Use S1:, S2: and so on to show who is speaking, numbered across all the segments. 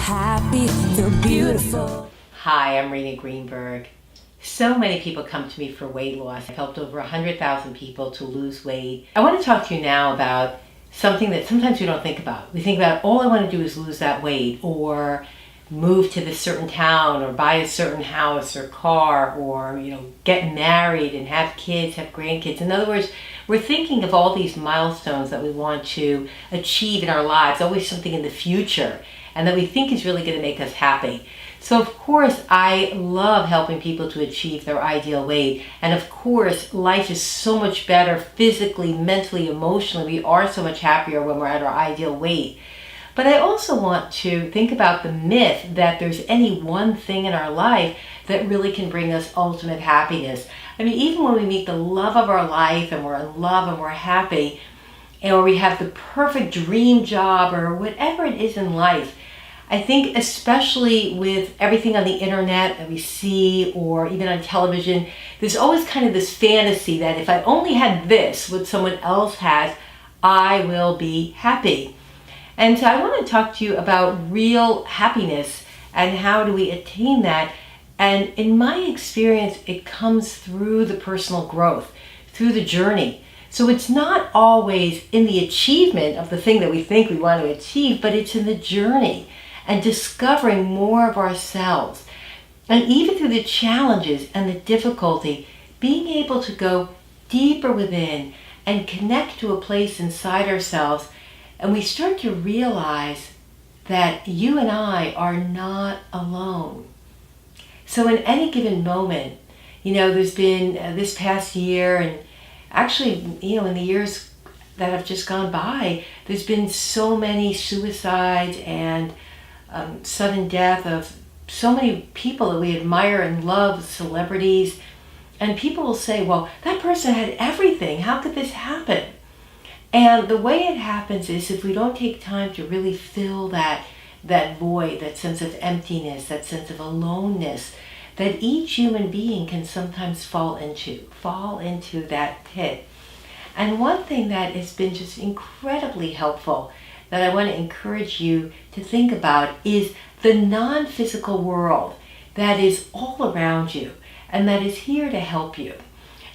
S1: happy, feel beautiful.
S2: Hi, I'm Rena Greenberg. So many people come to me for weight loss. I've helped over 100,000 people to lose weight. I want to talk to you now about something that sometimes we don't think about. We think about, all I want to do is lose that weight, or move to this certain town, or buy a certain house or car, or get married and have kids, have grandkids. In other words, we're thinking of all these milestones that we want to achieve in our lives, always something in the future, and that we think is really going to make us happy. So of course, I love helping people to achieve their ideal weight. And of course, life is so much better physically, mentally, emotionally. We are so much happier when we're at our ideal weight. But I also want to think about the myth that there's any one thing in our life that really can bring us ultimate happiness. I mean, even when we meet the love of our life and we're in love and we're happy, or we have the perfect dream job or whatever it is in life, I think especially with everything on the internet that we see, or even on television, there's always kind of this fantasy that if I only had this, what someone else has, I will be happy. And so I want to talk to you about real happiness and how do we attain that. And in my experience, it comes through the personal growth, through the journey. So it's not always in the achievement of the thing that we think we want to achieve, but it's in the journey and discovering more of ourselves. And even through the challenges and the difficulty, being able to go deeper within and connect to a place inside ourselves. And we start to realize that you and I are not alone. So in any given moment, there's been this past year, and actually, in the years that have just gone by, there's been so many suicides and sudden death of so many people that we admire and love, celebrities. And people will say, well, that person had everything. How could this happen? And the way it happens is if we don't take time to really fill that void, that sense of emptiness, that sense of aloneness, that each human being can sometimes fall into that pit. And one thing that has been just incredibly helpful that I want to encourage you to think about is the non-physical world that is all around you and that is here to help you.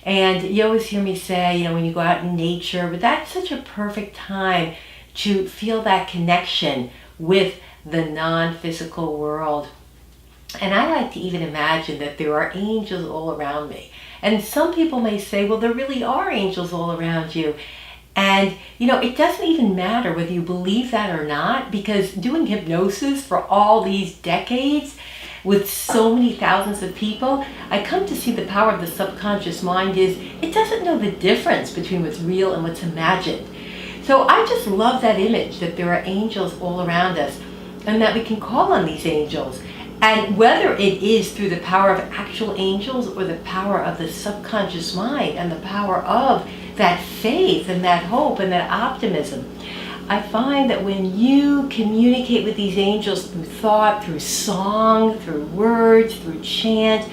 S2: And you always hear me say, when you go out in nature, but that's such a perfect time to feel that connection with the non-physical world. And I like to even imagine that there are angels all around me. And some people may say, well, there really are angels all around you. And, it doesn't even matter whether you believe that or not, because doing hypnosis for all these decades with so many thousands of people, I come to see the power of the subconscious mind is it doesn't know the difference between what's real and what's imagined. So I just love that image that there are angels all around us and that we can call on these angels. And whether it is through the power of actual angels or the power of the subconscious mind and the power of that faith and that hope and that optimism, I find that when you communicate with these angels through thought, through song, through words, through chant,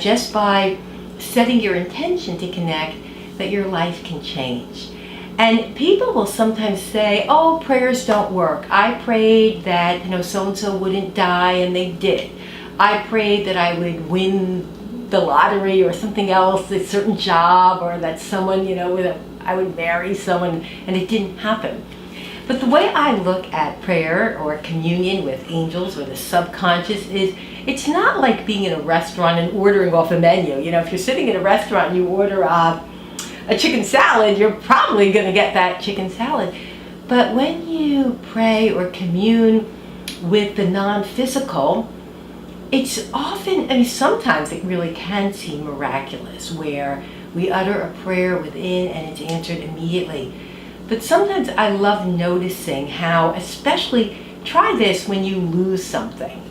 S2: just by setting your intention to connect, that your life can change. And people will sometimes say, oh, prayers don't work. I prayed that, so-and-so wouldn't die, and they did. I prayed that I would win the lottery or something else, a certain job, or that someone, I would marry someone, and it didn't happen. But the way I look at prayer or communion with angels or the subconscious is, it's not like being in a restaurant and ordering off a menu. If you're sitting in a restaurant and you order a chicken salad, you're probably going to get that chicken salad. But when you pray or commune with the non-physical, it's often, sometimes it really can seem miraculous, where we utter a prayer within and it's answered immediately. But sometimes I love noticing how, especially, try this when you lose something.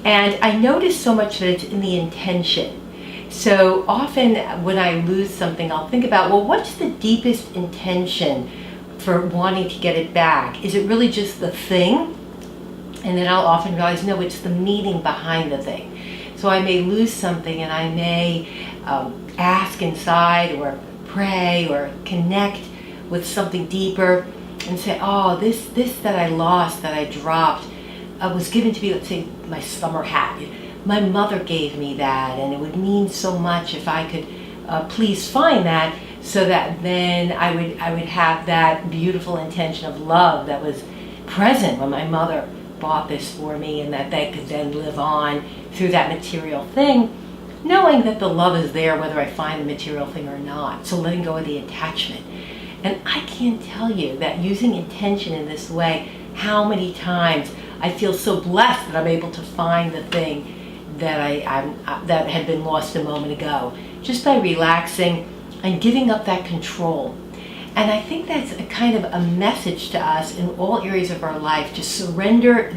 S2: And I notice so much that it's in the intention. So often when I lose something, I'll think about, well, what's the deepest intention for wanting to get it back? Is it really just the thing? And then I'll often realize, no, it's the meaning behind the thing. So I may lose something and I may ask inside or pray or connect with something deeper and say, oh, this that I lost, that I dropped, was given to me, let's say, my summer hat. My mother gave me that, and it would mean so much if I could please find that, so that then I would have that beautiful intention of love that was present when my mother bought this for me, and that they could then live on through that material thing, knowing that the love is there whether I find the material thing or not. So letting go of the attachment. And I can't tell you that using intention in this way, how many times I feel so blessed that I'm able to find the thing that that had been lost a moment ago, just by relaxing and giving up that control. And I think that's a kind of a message to us in all areas of our life, to surrender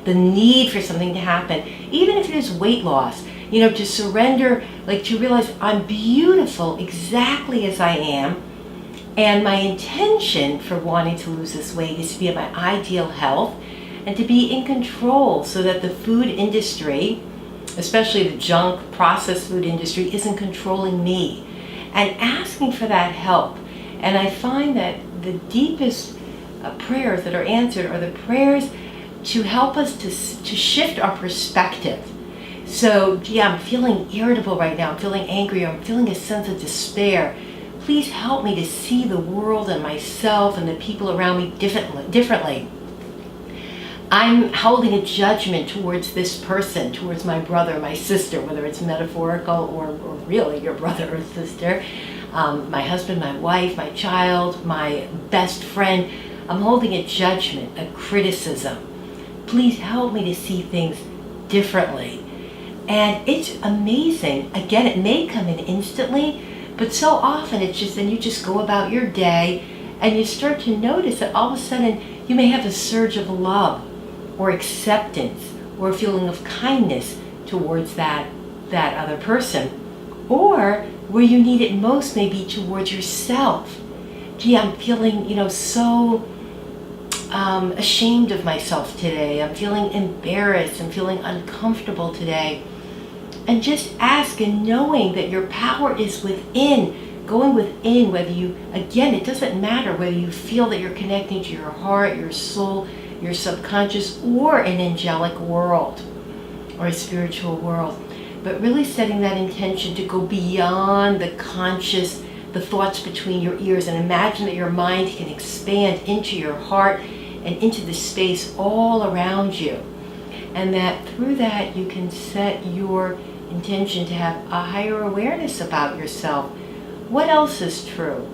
S2: the need for something to happen, even if it is weight loss. To surrender, like to realize I'm beautiful exactly as I am, and my intention for wanting to lose this weight is to be at my ideal health and to be in control, so that the food industry, especially the junk processed food industry, isn't controlling me, and asking for that help. And I find that the deepest prayers that are answered are the prayers to help us to shift our perspective. So, I'm feeling irritable right now, I'm feeling angry, I'm feeling a sense of despair. Please help me to see the world and myself and the people around me differently. I'm holding a judgment towards this person, towards my brother, my sister, whether it's metaphorical or really your brother or sister, my husband, my wife, my child, my best friend. I'm holding a judgment, a criticism. Please help me to see things differently. And it's amazing. Again, it may come in instantly, but so often it's just, then you just go about your day and you start to notice that all of a sudden you may have a surge of love or acceptance or a feeling of kindness towards that other person. Or where you need it most may be towards yourself. I'm feeling, so ashamed of myself today. I'm feeling embarrassed. I'm feeling uncomfortable today. And just ask, and knowing that your power is within, going within, whether you, again, it doesn't matter whether you feel that you're connecting to your heart, your soul, your subconscious, or an angelic world or a spiritual world, but really setting that intention to go beyond the conscious, the thoughts between your ears, and imagine that your mind can expand into your heart and into the space all around you. And that through that you can set your intention to have a higher awareness about yourself. What else is true?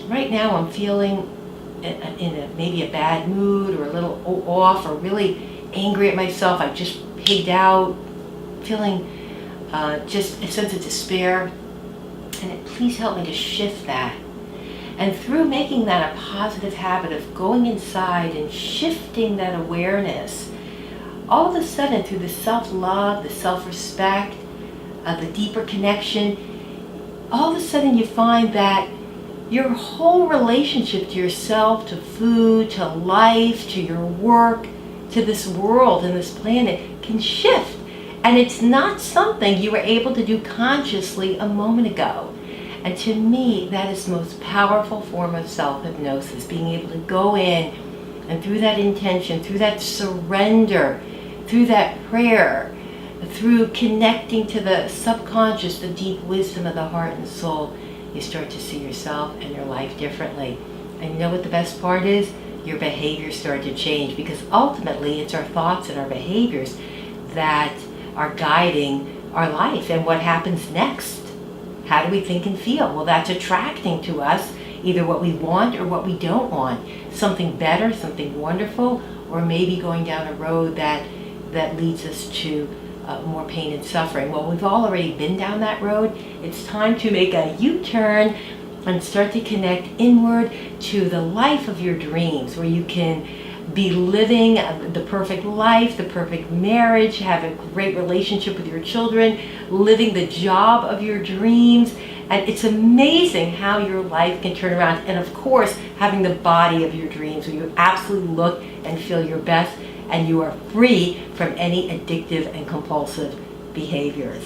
S2: Right now I'm feeling in maybe a bad mood, or a little off, or really angry at myself. I just pigged out, feeling just a sense of despair. And please help me to shift that. And through making that a positive habit of going inside and shifting that awareness, all of a sudden, through the self-love, the self-respect, the deeper connection, all of a sudden you find that your whole relationship to yourself, to food, to life, to your work, to this world and this planet can shift. And it's not something you were able to do consciously a moment ago. And to me, that is the most powerful form of self-hypnosis, being able to go in and through that intention, through that surrender, through that prayer, through connecting to the subconscious, the deep wisdom of the heart and soul, you start to see yourself and your life differently. And you know what the best part is? Your behaviors start to change, because ultimately it's our thoughts and our behaviors that are guiding our life and what happens next. How do we think and feel? Well, that's attracting to us either what we want or what we don't want. Something better, something wonderful, or maybe going down a road that leads us to more pain and suffering. Well, we've all already been down that road. It's time to make a U-turn and start to connect inward to the life of your dreams, where you can be living the perfect life, the perfect marriage, have a great relationship with your children, living the job of your dreams. And it's amazing how your life can turn around. And of course, having the body of your dreams, where you absolutely look and feel your best, and you are free from any addictive and compulsive behaviors.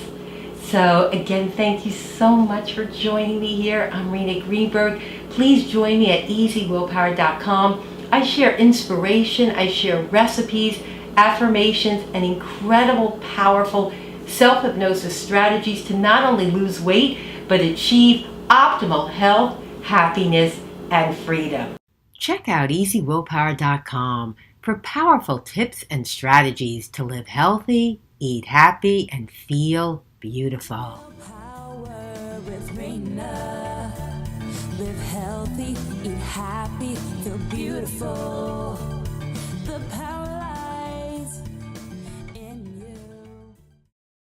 S2: So again, thank you so much for joining me here. I'm Rena Greenberg. Please join me at easywillpower.com. I share inspiration, I share recipes, affirmations, and incredible, powerful self-hypnosis strategies to not only lose weight, but achieve optimal health, happiness, and freedom. Check out easywillpower.com for powerful tips and strategies to live healthy, eat happy, and feel beautiful.
S1: Power with Rena. Live healthy, eat happy, feel beautiful. The power